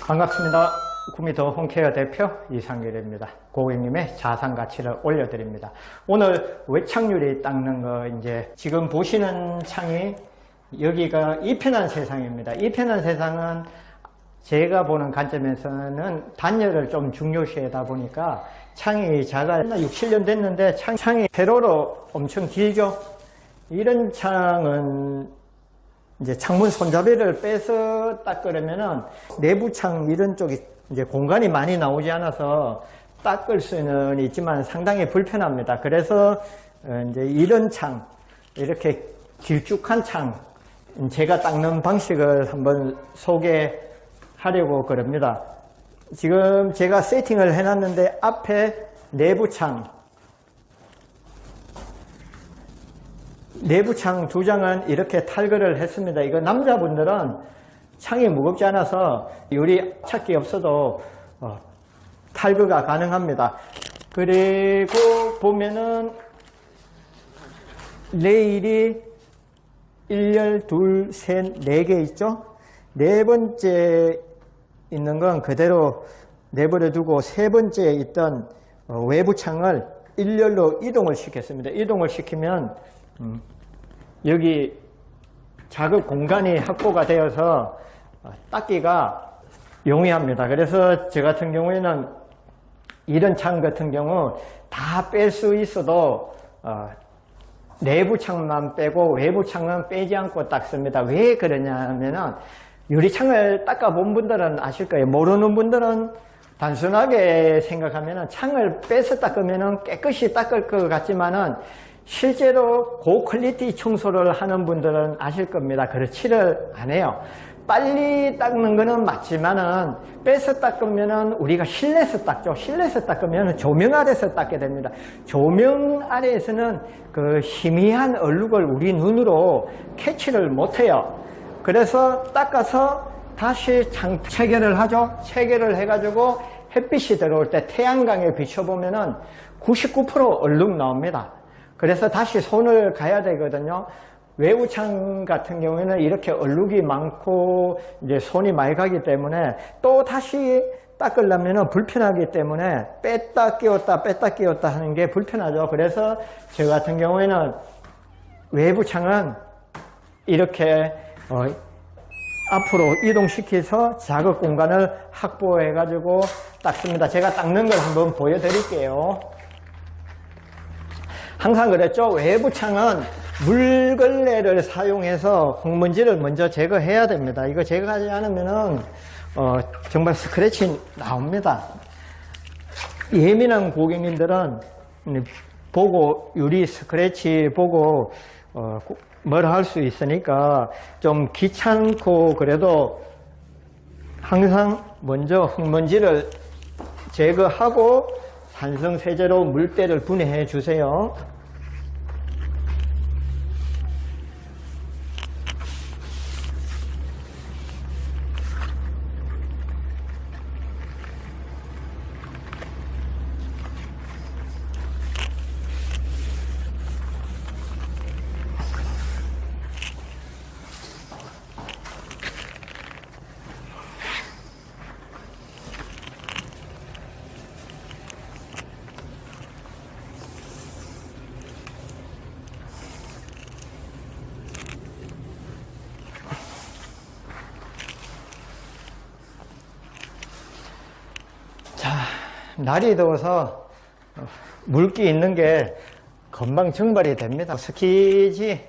반갑습니다. 구미더 홈케어 대표 이상길입니다. 고객님의 자산 가치를 올려드립니다. 오늘 외창유리 닦는 거 지금 보시는 창이 여기가 이편한 세상입니다. 이편한 세상은 제가 보는 관점에서는 단열을 좀 중요시하다 보니까 창이 작아 6, 7년 됐는데 창이 세로로 엄청 길죠. 이런 창은 이제 창문 손잡이를 빼서 닦으려면은 내부 창 이런 쪽이 이제 공간이 많이 나오지 않아서 닦을 수는 있지만 상당히 불편합니다. 그래서 이제 이런 창, 이렇게 길쭉한 창, 제가 닦는 방식을 한번 소개하려고 그럽니다. 지금 제가 세팅을 해놨는데 앞에 내부 창 두 장은 이렇게 탈거를 했습니다. 이거 남자분들은 창이 무겁지 않아서 유리 찾기 없어도 탈거가 가능합니다. 그리고 보면은 레일이 1열, 2, 3, 4개 있죠? 네 번째 있는 건 그대로 내버려 두고 세 번째 있던 외부 창을 1열로 이동을 시켰습니다. 이동을 시키면 여기 작업 공간이 확보가 되어서 닦기가 용이합니다. 그래서 저 같은 경우에는 이런 창 같은 경우 다 뺄 수 있어도 내부 창만 빼고 외부 창은 빼지 않고 닦습니다. 왜 그러냐면은 유리창을 닦아본 분들은 아실 거예요. 모르는 분들은 단순하게 생각하면은 창을 빼서 닦으면은 깨끗이 닦을 것 같지만은 실제로 고퀄리티 청소를 하는 분들은 아실 겁니다. 그렇지를 않아요. 빨리 닦는 거는 맞지만은 빼서 닦으면은 우리가 실내에서 닦죠. 실내에서 닦으면 조명 아래에서 닦게 됩니다. 조명 아래에서는 그 희미한 얼룩을 우리 눈으로 캐치를 못해요. 그래서 닦아서 다시 창 체결을 하죠. 체결을 해가지고 햇빛이 들어올 때 태양광에 비춰보면은 99% 얼룩 나옵니다. 그래서 다시 손을 가야 되거든요. 외부창 같은 경우에는 이렇게 얼룩이 많고 이제 손이 많이 가기 때문에 또 다시 닦으려면 불편하기 때문에 뺐다 끼웠다 하는 게 불편하죠. 그래서 저 같은 경우에는 외부창은 이렇게 앞으로 이동시켜서 작업 공간을 확보해 가지고 닦습니다. 제가 닦는 걸 한번 보여드릴게요. 항상 그랬죠. 외부 창은 물걸레를 사용해서 흙먼지를 먼저 제거해야 됩니다. 이거 제거하지 않으면은 정말 스크래치 나옵니다. 예민한 고객님들은 보고 유리 스크래치 보고 뭘 할 수 있으니까 좀 귀찮고 그래도 항상 먼저 흙먼지를 제거하고 산성세제로 물때를 분해해 주세요. 날이 더워서 물기 있는 게 금방 증발이 됩니다. 스키지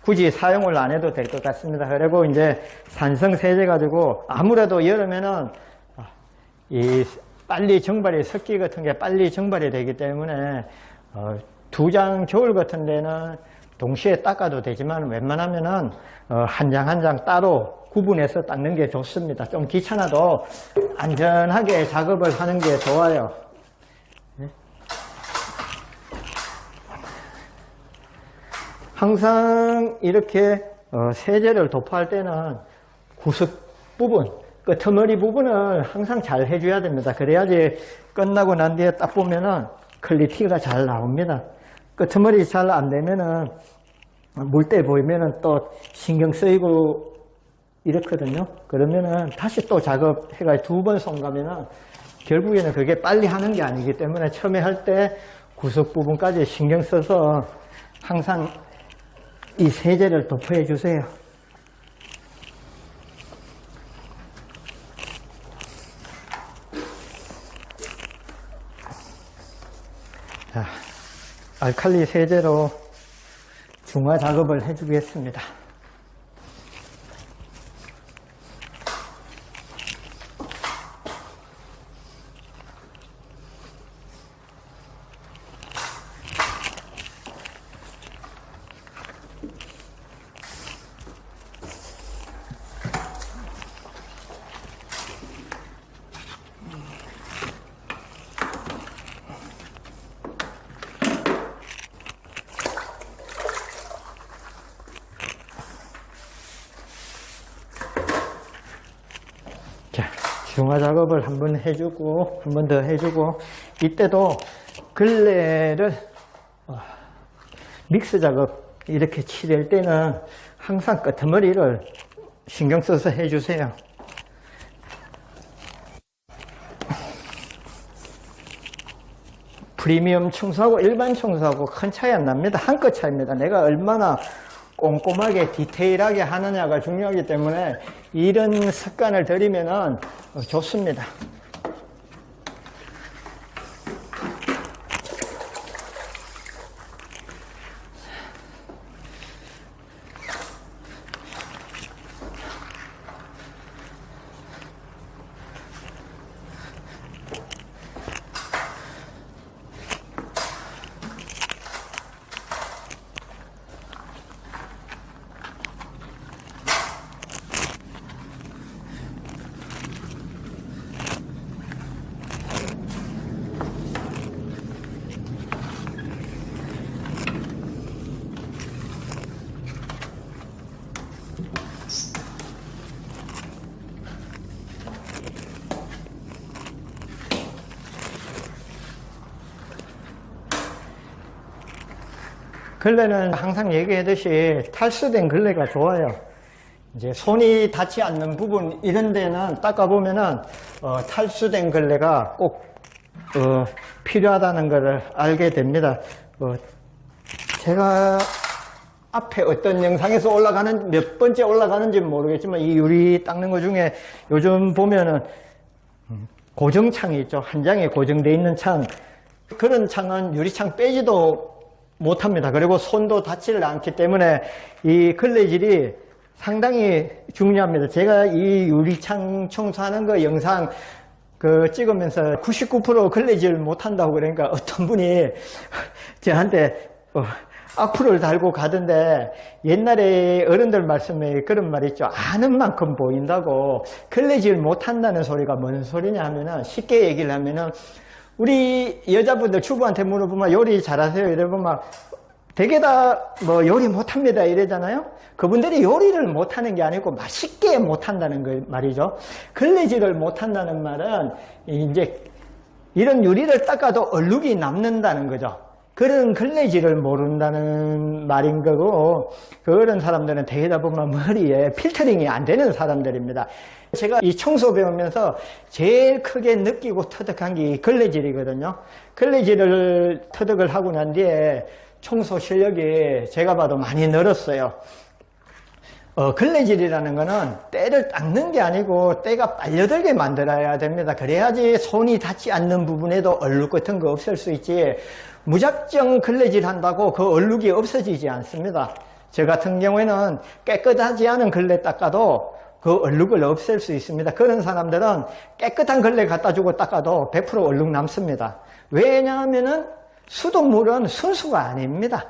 굳이 사용을 안 해도 될 것 같습니다. 그리고 이제 산성세제 가지고 아무래도 여름에는 이 빨리 증발이 습기 같은 게 빨리 증발이 되기 때문에 두 장 겨울 같은 데는 동시에 닦아도 되지만 웬만하면은 한 장 한 장 따로 구분해서 닦는 게 좋습니다. 좀 귀찮아도 안전하게 작업을 하는 게 좋아요. 항상 이렇게 세제를 도포할 때는 구석 부분, 끄트머리 부분을 항상 잘 해줘야 됩니다. 그래야지 끝나고 난 뒤에 딱 보면은 퀄리티가 잘 나옵니다. 끄트머리 잘 안 되면은 물때 보이면은 또 신경 쓰이고 이렇거든요. 그러면은 다시 또 작업해가지고 2번 손가면은 결국에는 그게 빨리 하는 게 아니기 때문에 처음에 할 때 구석 부분까지 신경 써서 항상 이 세제를 도포해 주세요. 자, 알칼리 세제로 중화 작업을 해주겠습니다. 자, 중화 작업을 한번 해주고, 한 번 더 해주고, 이때도 걸레를, 믹스 작업 이렇게 칠할 때는 항상 끄트머리를 신경 써서 해주세요. 프리미엄 청소하고 일반 청소하고 큰 차이 안 납니다. 한 끗 차이입니다. 내가 얼마나 꼼꼼하게 디테일하게 하느냐가 중요하기 때문에 이런 습관을 들이면 좋습니다. 걸레는 항상 얘기하듯이 탈수된 걸레가 좋아요. 이제 손이 닿지 않는 부분 이런 데는 닦아보면은 탈수된 걸레가 꼭 필요하다는 것을 알게 됩니다. 제가 앞에 어떤 영상에서 올라가는 몇 번째 올라가는지 모르겠지만 이 유리 닦는 것 중에 요즘 보면은 고정창이 있죠. 한 장에 고정되어 있는 창, 그런 창은 유리창 빼지도 못합니다. 그리고 손도 닿지를 않기 때문에 이 걸레질이 상당히 중요합니다. 제가 이 유리창 청소하는 거 영상 찍으면서 99% 걸레질 못한다고 그러니까 어떤 분이 저한테 악플을 달고 가던데, 옛날에 어른들 말씀에 그런 말 있죠. 아는 만큼 보인다고. 걸레질 못한다는 소리가 뭔 소리냐 하면은, 쉽게 얘기를 하면은, 우리 여자분들 주부한테 물어보면 요리 잘하세요? 이러면 되게 다 요리 못합니다 이러잖아요. 그분들이 요리를 못하는 게 아니고 맛있게 못한다는 거 말이죠. 걸레질을 못한다는 말은 이제 이런 유리를 닦아도 얼룩이 남는다는 거죠. 그런 걸레질을 모른다는 말인 거고, 그런 사람들은 대다 보면 머리에 필터링이 안 되는 사람들입니다. 제가 이 청소 배우면서 제일 크게 느끼고 터득한 게 이 걸레질이거든요. 걸레질을 터득을 하고 난 뒤에 청소 실력이 제가 봐도 많이 늘었어요. 걸레질이라는 거는 때를 닦는 게 아니고 때가 빨려들게 만들어야 됩니다. 그래야지 손이 닿지 않는 부분에도 얼룩 같은 거 없앨 수 있지, 무작정 걸레질 한다고 그 얼룩이 없어지지 않습니다. 저 같은 경우에는 깨끗하지 않은 걸레 닦아도 그 얼룩을 없앨 수 있습니다. 그런 사람들은 깨끗한 걸레 갖다 주고 닦아도 100% 얼룩 남습니다. 왜냐하면은 수돗물은 순수가 아닙니다.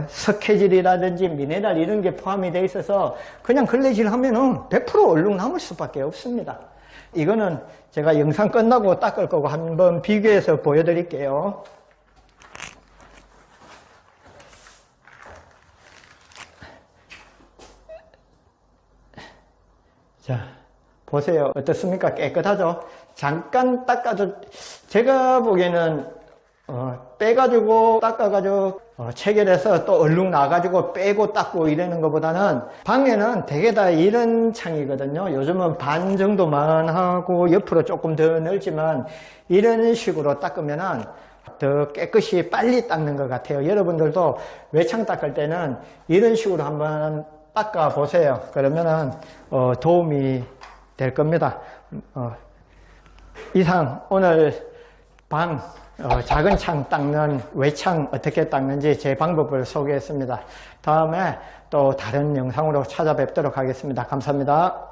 석회질이라든지 미네랄 이런 게 포함이 되어 있어서 그냥 걸레질 하면은 100% 얼룩 남을 수밖에 없습니다. 이거는 제가 영상 끝나고 닦을 거고 한번 비교해서 보여드릴게요. 자, 보세요. 어떻습니까? 깨끗하죠? 잠깐 닦아도, 제가 보기에는 빼가지고 닦아가지고 체결해서 또 얼룩 나가지고 빼고 닦고 이러는 것보다는 방에는 대개 다 이런 창이거든요. 요즘은 반 정도만 하고 옆으로 조금 더 넓지만 이런 식으로 닦으면은 더 깨끗이 빨리 닦는 것 같아요. 여러분들도 외창 닦을 때는 이런 식으로 한번 닦아 보세요. 그러면은 도움이 될 겁니다. 이상 오늘 방 작은 창 닦는 외창 어떻게 닦는지 제 방법을 소개했습니다. 다음에 또 다른 영상으로 찾아뵙도록 하겠습니다. 감사합니다.